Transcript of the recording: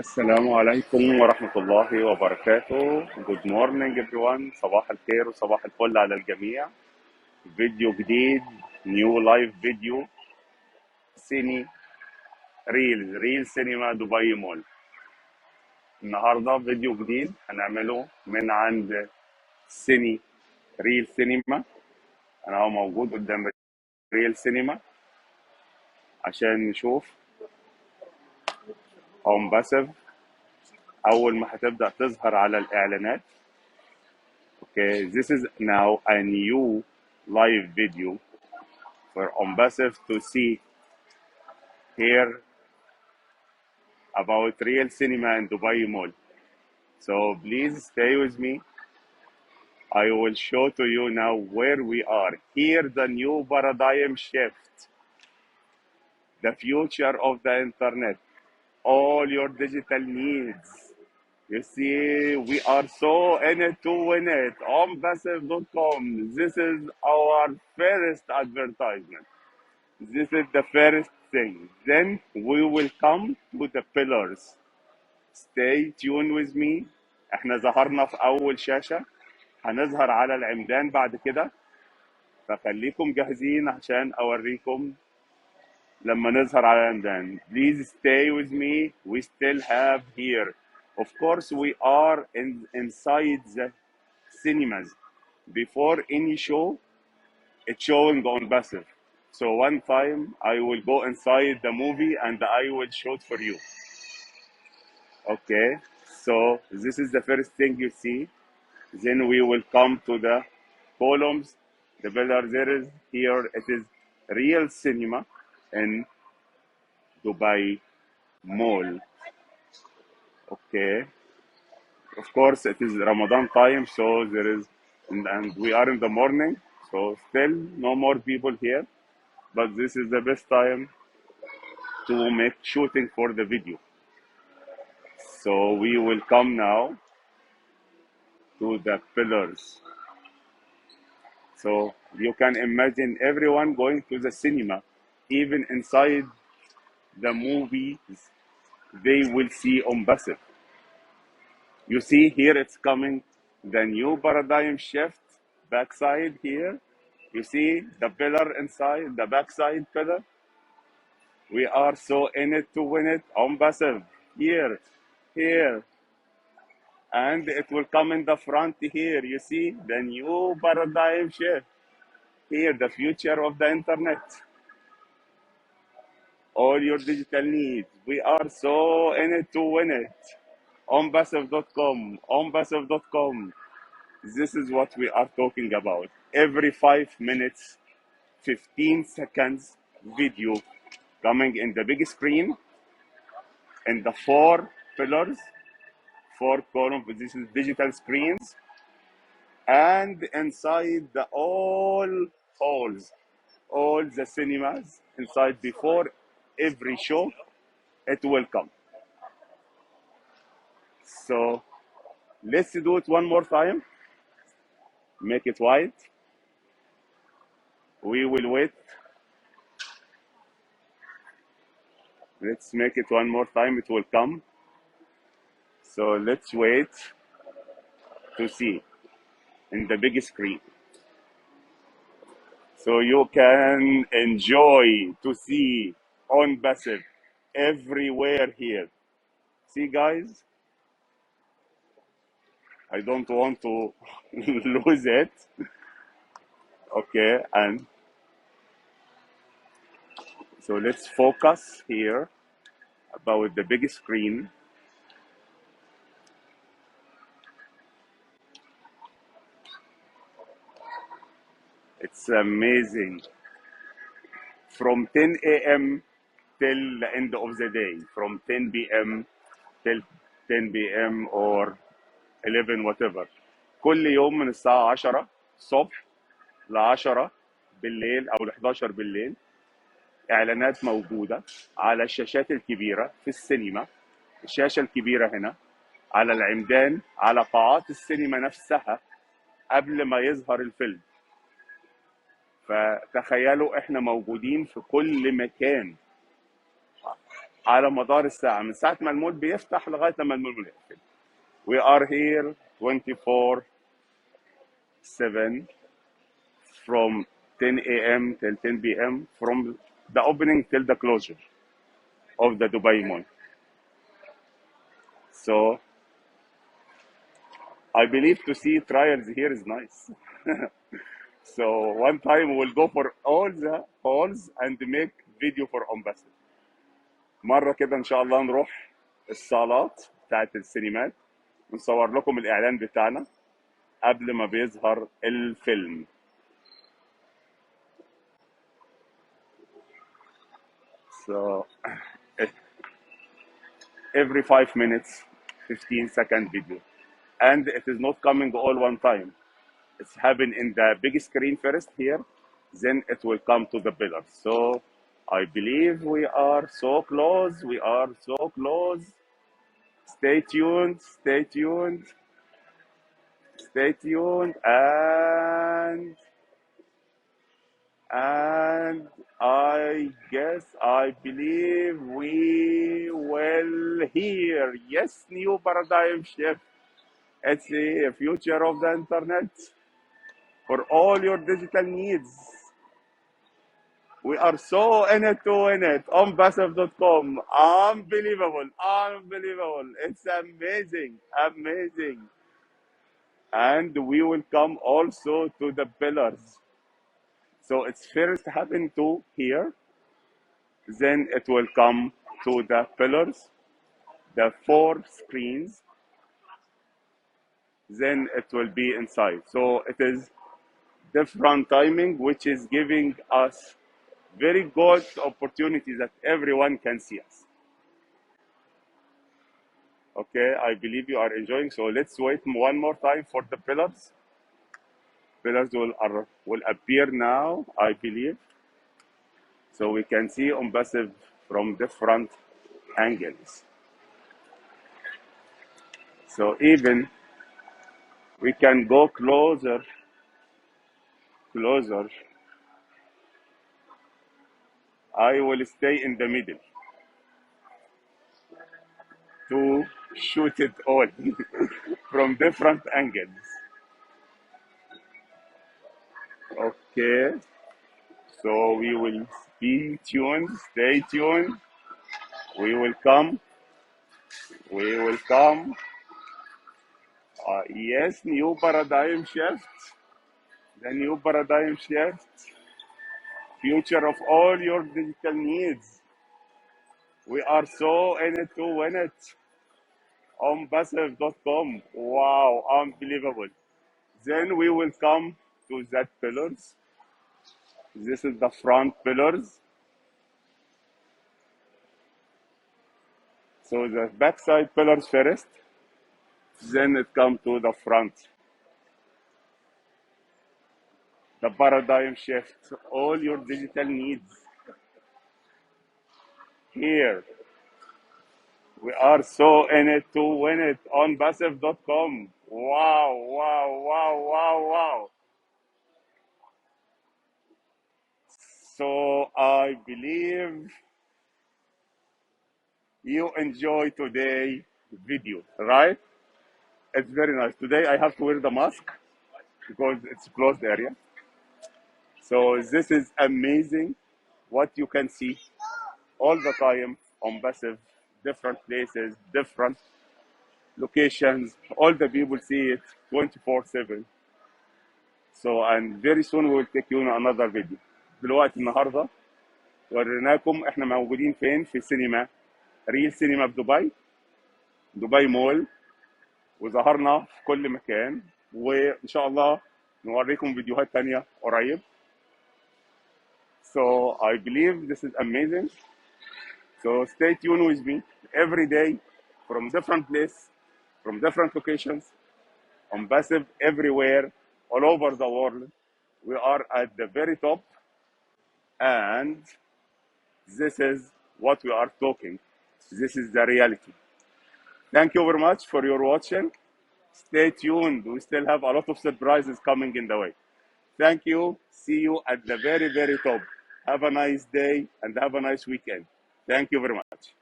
السلام عليكم ورحمة الله وبركاته. Good morning everyone. صباح الخير وصباح الفل على الجميع. فيديو جديد، نيو لايف فيديو سيني ريل سينما دبي مول. النهاردة فيديو جديد هنعمله من عند سيني ريل سينما. أنا هو موجود قدام ريل سينما عشان نشوف أومباسيف أول ما هتبدأ تظهر على الإعلانات. Okay, this is now a new live video for Onpassive to see here about real cinema in Dubai Mall. So please stay with me. I will show to you now where we are. Here the new paradigm shift, the future of the internet, all your digital needs. You see, we are so in it to win it. Onpassive.com. This is our first advertisement. This is the first thing. Then we will come to the pillars. Stay tuned with me. احنا ظهرنا في أول شاشة، هنظهر على العمدان بعد كده، فخليكم جاهزين عشان أوريكم لما نظهر على العمدان. Please stay with me. We still have here. Of course, we are inside the cinemas. Before any show, it's showing on passive. So one time I will go inside the movie and I will shoot for you. Okay. So this is the first thing you see. Then we will come to the columns, the pillar. There is here. It is real cinema in Dubai Mall. Okay. Of course, it is Ramadan time, so there is, and we are in the morning, so still no more people here. But this is the best time to make shooting for the video. So we will come now to the pillars. So you can imagine everyone going to the cinema, even inside the movies, they will see Onpassive. You see here it's coming, the new paradigm shift, backside here. You see the pillar inside, the backside pillar. We are so in it to win it. Onpassive here, here. And it will come in the front here. You see the new paradigm shift. Here, the future of the internet. All your digital needs. We are so in it to win it. Onpassive.com. Onpassive.com. This is what we are talking about. Every 5 minutes, 15 seconds video coming in the big screen in the four pillars, four columns. This is digital screens, and inside the all halls, all the cinemas inside before every show, it will come. So let's do it one more time. Make it white. We will wait. Let's make it one more time. It will come. So let's wait to see in the big screen. So you can enjoy to see Onpassive everywhere here. See guys, I don't want to lose it. Okay, and so let's focus here about the big screen. It's amazing. From 10 a.m. till the end of the day, from 10 p.m. till 10 p.m. or 11 whatever. كل يوم من الساعة 10 الصبح ل 10 بالليل أو ل 11 بالليل إعلانات موجودة على الشاشات الكبيرة في السينما. الشاشة الكبيرة هنا على العمدان، على قاعات السينما نفسها قبل ما يظهر الفيلم. فتخيلوا احنا موجودين في كل مكان. على مدار الساعة من ساعة ما المول بيفتح لغاية لما المول بيقفل. We are here 24/7 from 10 a.m. till 10 p.m. from the opening till the closure of the Dubai Mall. So I believe to see trials here is nice. So one time we'll go for all the halls and make video for Onpassive. مرة كده إن شاء الله نروح الصالات بتاعت السينمات ونصور لكم الإعلان بتاعنا قبل ما بيظهر الفيلم. So every 5 minutes, 15-second video. And it is not coming all one time. It's happening in the big screen first here, then it will come to the pillars. So I believe we are so close. We are so close. Stay tuned. Stay tuned. Stay tuned. And I guess, I believe we will hear. Yes, new paradigm shift. It's the future of the internet for all your digital needs. We are so in it to win it. Onpassive.com. Unbelievable. Unbelievable. It's amazing. Amazing. And we will come also to the pillars. So it's first happen to here, then it will come to the pillars, the 4 screens, then it will be inside. So it is different timing, which is giving us very good opportunity that everyone can see us. Okay, I believe you are enjoying. So let's wait one more time for the pillars. Pillars will appear now, I believe. So we can see Onpassive from different angles. So even we can go closer. I will stay in the middle to shoot it all from different angles. Okay, so we will be tuned, stay tuned. We will come. Yes, new paradigm shift. The new paradigm shift. Future of all your digital needs. We are so in it to win it. Onpassive.com. Wow, unbelievable. Then we will come to that pillars. This is the front pillars. So the backside pillars first, then it comes to the front. The paradigm shift, all your digital needs. Here, we are so in it to win it. Onpassive.com. Wow, wow, wow, wow, wow. So I believe you enjoy today video, right? It's very nice. Today I have to wear the mask because it's closed area. So this is amazing what you can see all the time on Onpassive, different places, different locations. All the people see it 24/7. So and very soon we will take you in another video. دلوقتي النهارده وريناكم احنا موجودين فين في سينما ريل سينما في دبي مول، وظهرنا في كل مكان، وان شاء الله نوريكم فيديوهات تانية قريب. So I believe this is amazing. So stay tuned with me every day from different places, from different locations, Onpassive everywhere, all over the world. We are at the very top, and this is what we are talking. This is the reality. Thank you very much for your watching. Stay tuned. We still have a lot of surprises coming in the way. Thank you. See you at the very, very top. Have a nice day and have a nice weekend. Thank you very much.